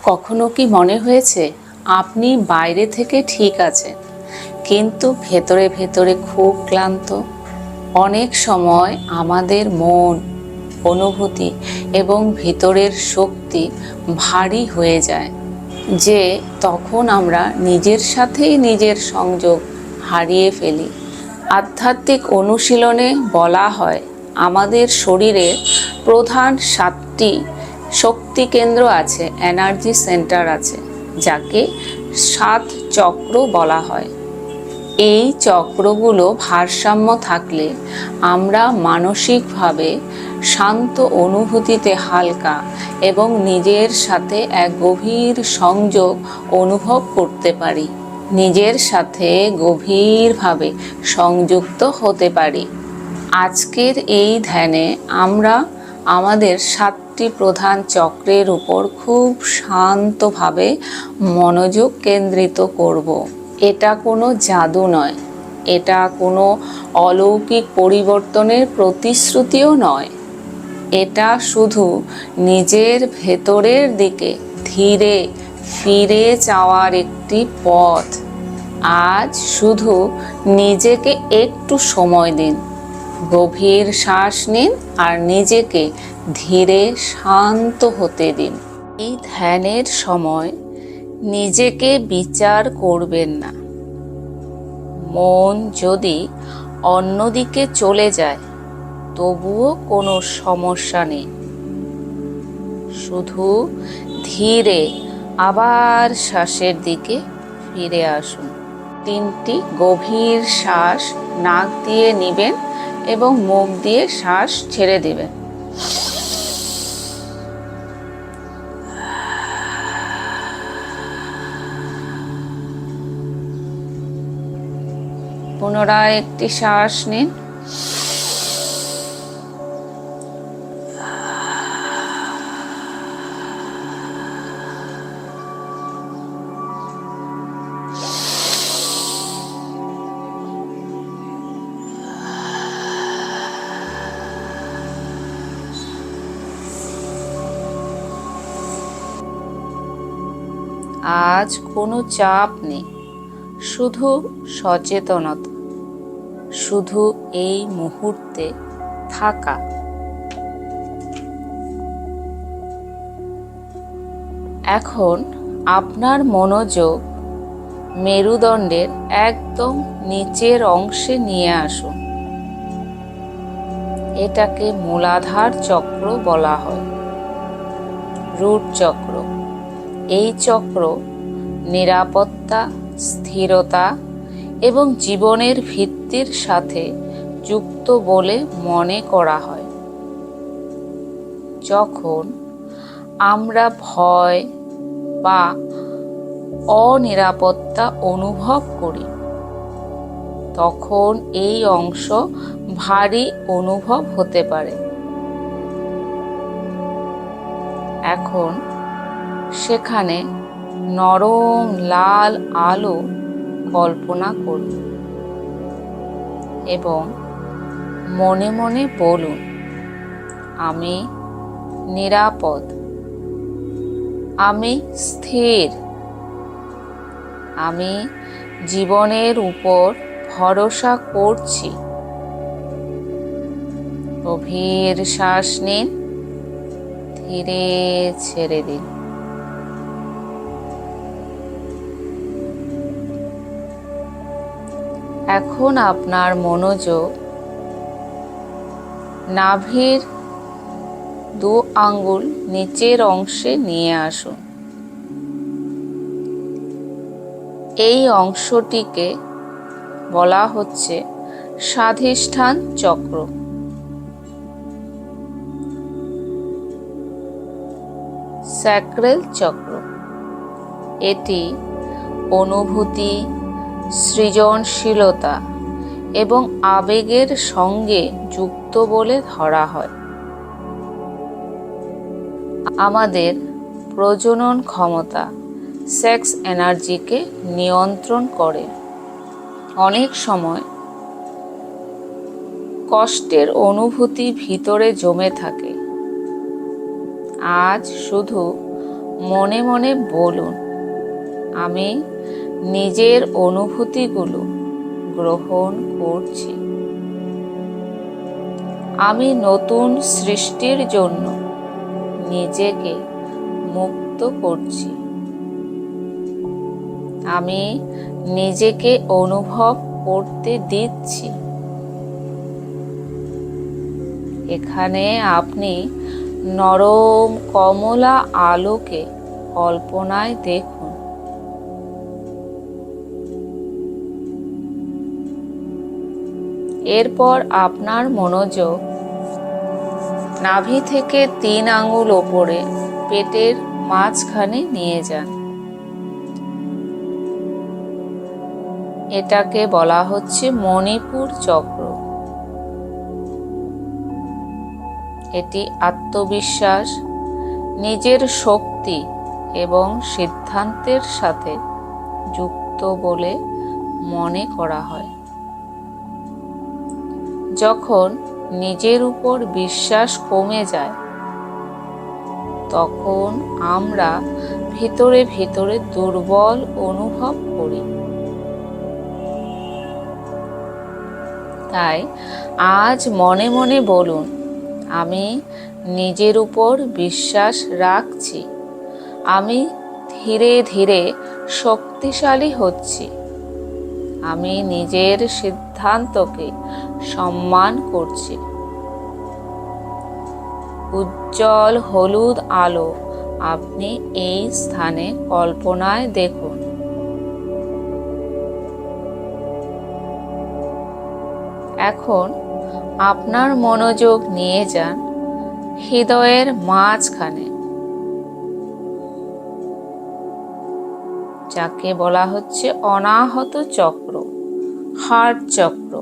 কখনো কি মনে হয়েছে আপনি বাইরে থেকে ঠিক আছেন, কিন্তু ভেতরে ভেতরে খুব ক্লান্ত? অনেক সময় আমাদের মন, অনুভূতি এবং ভিতরের শক্তি ভারী হয়ে যায়, যে তখন আমরা নিজের সাথেই নিজের সংযোগ হারিয়ে ফেলি। আধ্যাত্মিক অনুশীলনে বলা হয়, আমাদের শরীরে প্রধান 7টি শক্তি কেন্দ্র আছে, এনার্জি সেন্টার আছে, যাকে 7 চক্র বলা হয়। এই চক্রগুলো ভারসাম্য থাকলে আমরা মানসিকভাবে শান্ত, অনুভূতিতে হালকা এবং নিজের সাথে এক গভীর সংযোগ অনুভব করতে পারি। নিজের সাথে গভীরভাবে সংযুক্ত হতে পারি। আজকের এই ধ্যানে আমরা আমাদের 7টি প্রধান চক্রের উপর খুব শান্তভাবে মনোযোগ কেন্দ্রিত করব। এটা কোনো জাদু নয়, এটা কোনো অলৌকিক পরিবর্তনের প্রতিশ্রুতিও নয়। এটা শুধু নিজের ভেতরের দিকে ধীরে ফিরে যাওয়ার একটি পথ। আজ শুধু নিজেকে একটু সময় দিন, গভীর শ্বাস নিন আর নিজেকে ধীরে শান্ত হতে দিন। এই ধ্যানের সময় নিজেকে বিচার করবেন না। মন যদি অন্যদিকে চলে যায়, তবুও কোনো সমস্যা নেই। শুধু ধীরে আবার শ্বাসের দিকে ফিরে আসুন। 3টি গভীর শ্বাস নাক দিয়ে নেবেন এবং মুখ দিয়ে শ্বাস ছেড়ে দেবেন। পুনরায় একটি শ্বাস নিন। আজ কোনো চাপ নেই, শুধু সচেতনতা, শুধু এই মুহূর্তে থাকা। এখন আপনার মনোযোগ মেরুদণ্ডের একদম নিচের অংশে নিয়ে আসুন। এটাকে মূলাধার চক্র বলা হয়, রুট চক্র। এই চক্র নিরাপত্তা, স্থিরতা এবং জীবনের ভিত্তির সাথে যুক্ত বলে মনে করা হয়। যখন আমরা ভয় বা অনিরাপত্তা অনুভব করি, তখন এই অংশ ভারী অনুভব হতে পারে। এখন সেখানে নরম লাল আলো কল্পনা করুন এবং মনে মনে বলুন, আমি নিরাপদ, আমি স্থির, আমি জীবনের উপর ভরসা করছি। গভীর শ্বাস নিন, ধীরে ছেড়ে দিন। এখন আপনার মনোযোগ নাভির 2 আঙ্গুল নিচের অংশে নিয়ে আসুন। এই অংশটিকে বলা হচ্ছে স্বাধিষ্ঠান চক্র। স্যাক্রাল চক্র। এটি অনুভূতি, সৃজনশীলতা এবং আবেগের সঙ্গে যুক্ত বলে ধরা হয়। আমাদের প্রজনন ক্ষমতা, সেক্স এনার্জিকে নিয়ন্ত্রণ করে। অনেক সময় কষ্টের অনুভূতি ভিতরে জমে থাকে। আজ শুধু মনে মনে বলুন, আমি নিজের অনুভূতিগুলো গ্রহণ করছি। আমি নতুন সৃষ্টির জন্য নিজেকে মুক্ত করছি। আমি নিজেকে অনুভব করতে দিচ্ছি। এখানে আপনি নরম কমলা আলোকে কল্পনায় দেখুন। এরপর আপনার মনোযোগ নাভি থেকে 3 আঙ্গুল ওপরে পেটের মাঝখানে নিয়ে যান। এটাকে বলা হচ্ছে মণিপুর চক্র। এটি আত্মবিশ্বাস, নিজের শক্তি এবং সিদ্ধান্তের সাথে যুক্ত বলে মনে করা হয়। যখন নিজের উপর বিশ্বাস কমে যায়, তখন আমরা ভিতরে ভিতরে দুর্বল অনুভব করি। তাই আজ মনে মনে বলুন, আমি নিজের উপর বিশ্বাস রাখছি। আমি ধীরে ধীরে শক্তিশালী হচ্ছি। আমি নিজের সিদ্ধান্তকে সম্মান করছি। উজ্জ্বল হলুদ আলো আপনি এই স্থানে কল্পনায় দেখুন। এখন আপনার মনোযোগ নিয়ে যান হৃদয়ের মাঝখানে, যাকে বলা হচ্ছে অনাহত চক্র, হার্ট চক্র।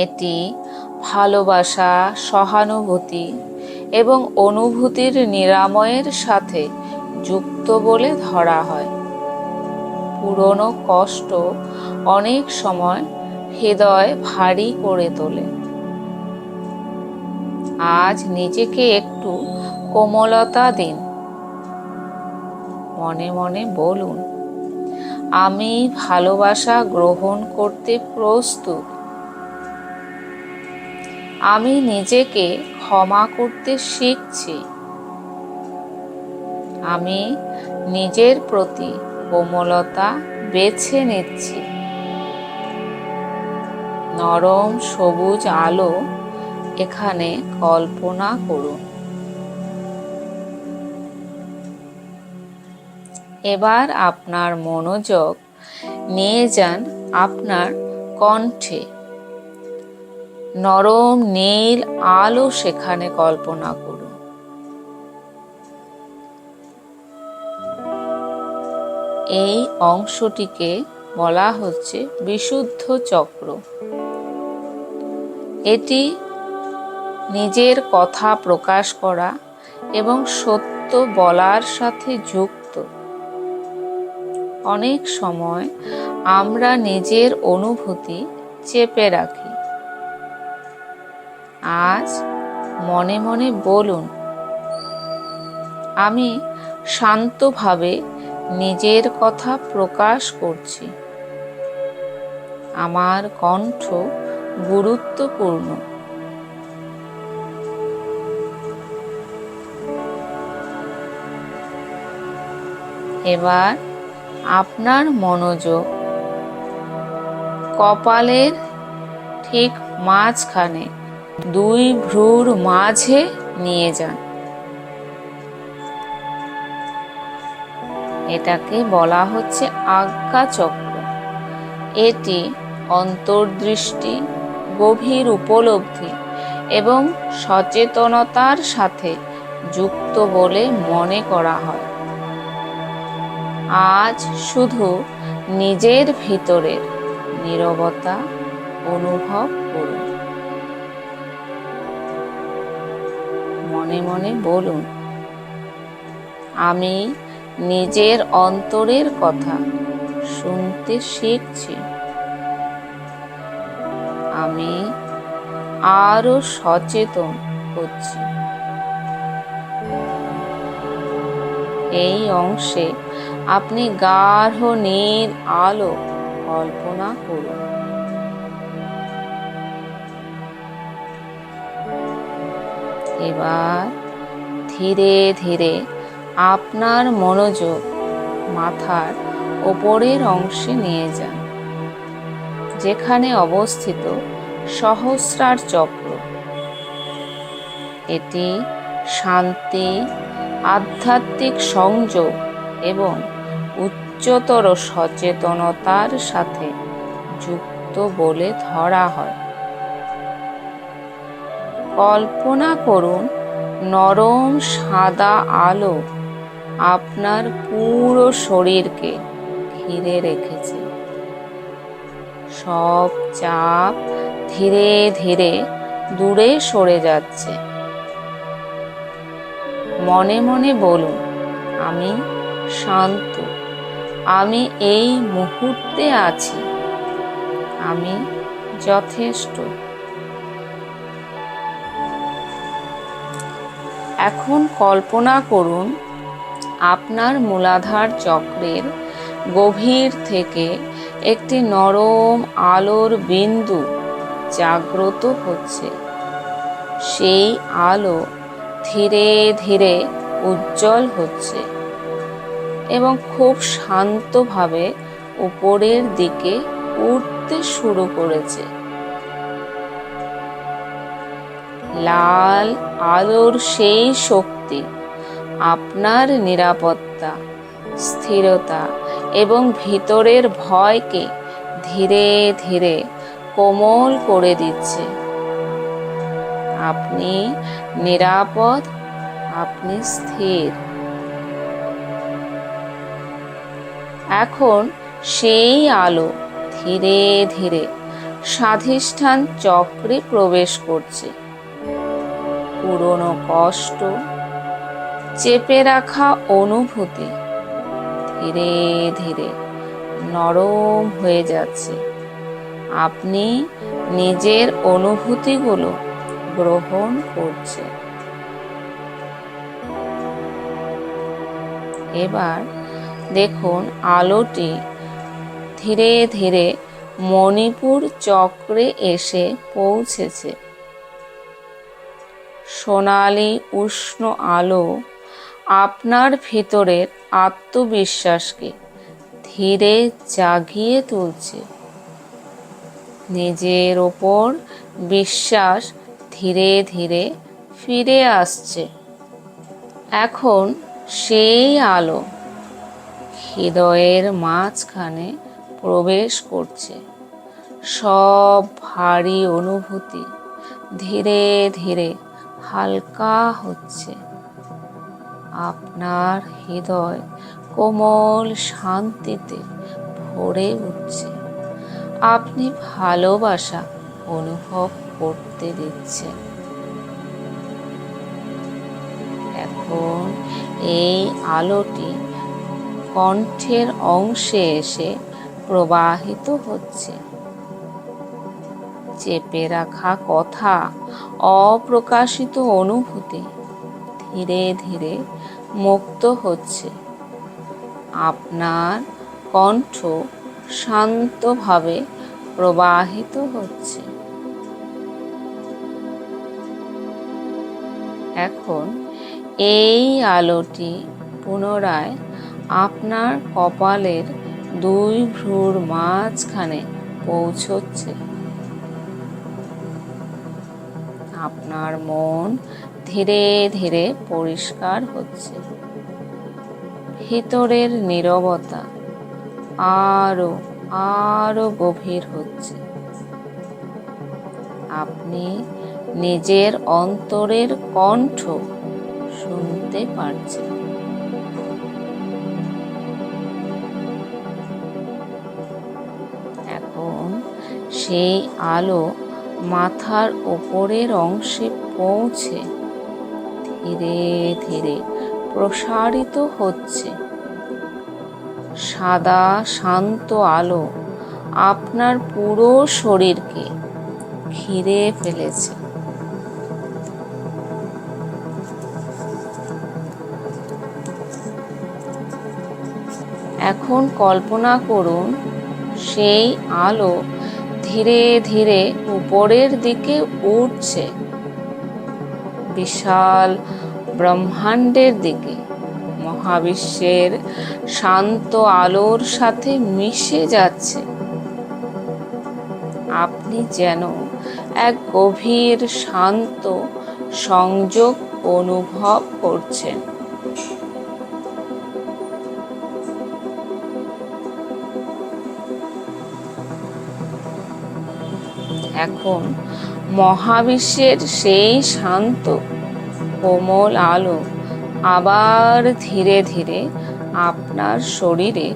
এটি ভালোবাসা, সহানুভূতি এবং অনুভূতির নিরাময়ের সাথে যুক্ত বলে ধরা হয়। পুরনো কষ্ট অনেক সময় হৃদয় ভারী করে তোলে। আজ নিজেকে একটু কোমলতা দিন। মনে মনে বলুন, আমি ভালোবাসা গ্রহণ করতে প্রস্তুত। আমি নিজেকে ক্ষমা করতে শিখছি। আমি নিজের প্রতি কোমলতা বেছে নিচ্ছি। নরম সবুজ আলো এখানে কল্পনা করুন। এবার আপনার মনোযোগ নিয়ে যান আপনার কণ্ঠে। নরম নীল আলো সেখানে কল্পনা করুন। এই অংশটিকে বলা হচ্ছে বিশুদ্ধ চক্র। এটি নিজের কথা প্রকাশ করা এবং সত্য বলার সাথে যুক্ত। অনেক সময় আমরা নিজের অনুভূতি চেপে রাখি। আজ মনে মনে বলুন, আমি শান্তভাবে নিজের কথা প্রকাশ করছি। আমার কণ্ঠ গুরুত্বপূর্ণ। এবার আপনার মনোযোগ কপালের ঠিক মাঝখানে 2 ভ্রুর মাঝে নিয়ে যান। এটাকে বলা হচ্ছে আজ্ঞা চক্র। এটি অন্তর্দৃষ্টি, গভীর উপলব্ধি এবং সচেতনতার সাথে যুক্ত বলে মনে করা হয়। আজ শুধু নিজের ভিতরের নীরবতা অনুভব করুন। মনে মনে বলুন, আমি নিজের অন্তরের কথা শুনতে শিখছি। আমি আরো সচেতন হচ্ছি। এই অংশে আপনি গাঢ় নীল আলো কল্পনা করুন। এবার ধীরে ধীরে আপনার মনোযোগ মাথার ওপরের অংশে নিয়ে যান, যেখানে অবস্থিত সহস্রার চক্র। এটি শান্তি, আধ্যাত্মিক সংযোগ এবং উচ্চতর সচেতনতার সাথে যুক্ত বলে ধরা হয়। কল্পনা করুন নরম সাদা আলো আপনার পুরো শরীরকে ঘিরে রেখেছে। সব চাপ ধীরে ধীরে দূরে সরে যাচ্ছে। মনে মনে বলুন, আমি শান্ত, আমি এই মুহূর্তে আছি, আমি যথেষ্ট। এখন কল্পনা করুন আপনার মূলাধার চক্রের গভীর থেকে একটি নরম আলোর বিন্দু জাগ্রত হচ্ছে। সেই আলো ধীরে ধীরে উজ্জ্বল হচ্ছে এবং খুব শান্তভাবে উপরের দিকে উঠতে শুরু করেছে। লাল আলোর সেই শক্তি আপনার নিরাপত্তা, স্থিরতা এবং ভিতরের ভয়কে ধীরে ধীরে কোমল করে দিচ্ছে। আপনি নিরাপদ, আপনি স্থির। এখন সেই আলো ধীরে ধীরে স্বাধিষ্ঠান চক্রে প্রবেশ করছে। পুরনো কষ্ট, চেপে রাখা অনুভূতি ধীরে ধীরে নরম হয়ে যাচ্ছে। আপনি নিজের অনুভূতিগুলো গ্রহণ করছেন। এবার দেখুন আলোটি ধীরে ধীরে মণিপুর চক্রে এসে পৌঁছেছে। সোনালি উষ্ণ আলো আপনার ভিতরের আত্মবিশ্বাসকে ধীরে জাগিয়ে তুলছে। নিজের ওপর বিশ্বাস ধীরে ধীরে ফিরে আসছে। এখন সেই আলো হৃদয়ের মাঝখানে প্রবেশ করছে। সব ভারী অনুভূতি ধীরে ধীরে হালকা হচ্ছে। আপনার হৃদয় কোমল শান্তিতে ভরে উঠছে। আপনি ভালোবাসা অনুভব করতে দিচ্ছেন। এখন এই আলোটি কণ্ঠের অংশে এসে প্রবাহিত হচ্ছে। চেপে রাখা কথা, অপ্রকাশিত অনুভূতি ধীরে ধীরে মুক্ত হচ্ছে। আপনার কণ্ঠ শান্তভাবে প্রবাহিত হচ্ছে। এখন এই আলোটি পুনরায় আপনার কপালের দুই ভ্রুর মাঝখানে পৌঁছচ্ছে। আপনার মন ধীরে ধীরে পরিষ্কার হচ্ছে। ভিতরের নীরবতা আরো আরো গভীর হচ্ছে। আপনি নিজের অন্তরের কণ্ঠ শুনতে পারছেন। এখন সেই আলো মাথার উপরের অংশে পৌঁছে ধীরে ধীরে প্রসারিত হচ্ছে। সাদা শান্ত আলো আপনার পুরো শরীরকে ঘিরে ফেলেছে। এখন কল্পনা করুন সেই আলো ধীরে ধীরে উপরের দিকে উঠছে, বিশাল ব্রহ্মাণ্ডের দিকে, মহাবিশ্বের শান্ত আলোর সাথে মিশে যাচ্ছে। আপনি যেন এক গভীর শান্ত সংযোগ অনুভব করছেন। এখন মহাবিশ্বের সেই শান্ত কোমল আলো আবার ধীরে ধীরে আপনার শরীরে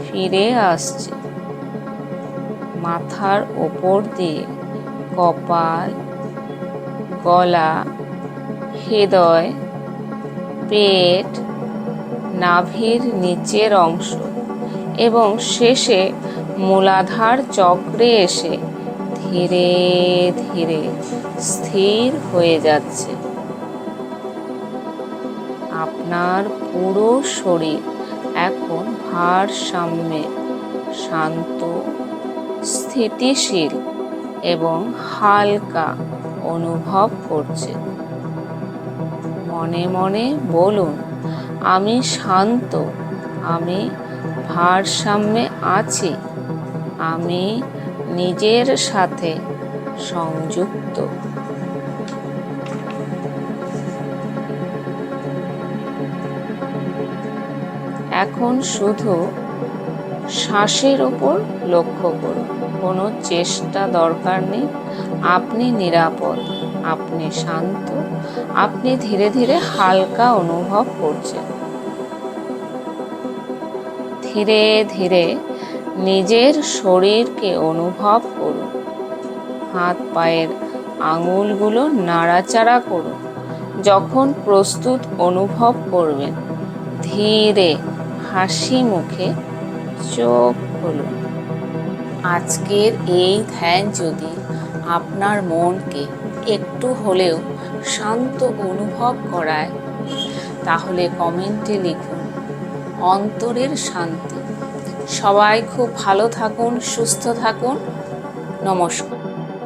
ফিরে আসছে। মাথার ওপর দিয়ে কপাল, গলা, হৃদয়, পেট, নাভির নিচের অংশ এবং শেষে মূলাধার চক্রে এসে ধীরে ধীরে স্থির হয়ে যাচ্ছে। আপনার পুরো শরীর এখন ভারসাম্যে শান্ত, স্থিতিশীল এবং হালকা অনুভব করছে। মনে মনে বলুন, আমি শান্ত, আমি ভারসাম্যে আছি, আমি নিজের সাথে সংযুক্ত। এখন শুধু শ্বাসের ওপর লক্ষ্য করুন। কোনো চেষ্টা দরকার নেই। আপনি নিরাপদ, আপনি শান্ত, আপনি ধীরে ধীরে হালকা অনুভব করছেন। ধীরে ধীরে নিজের শরীরকে অনুভব করুন। হাত পায়ের আঙুলগুলো নাড়াচাড়া করুন। যখন প্রস্তুত অনুভব করবেন, ধীরে হাসি মুখে চোখ খুলুন। আজকের এই ধ্যান যদি আপনার মনকে একটু হলেও শান্ত অনুভব করায়, তাহলে কমেন্টে লিখুন অন্তরের শান্তি। সবাই খুব ভালো থাকুন, সুস্থ থাকুন। নমস্কার।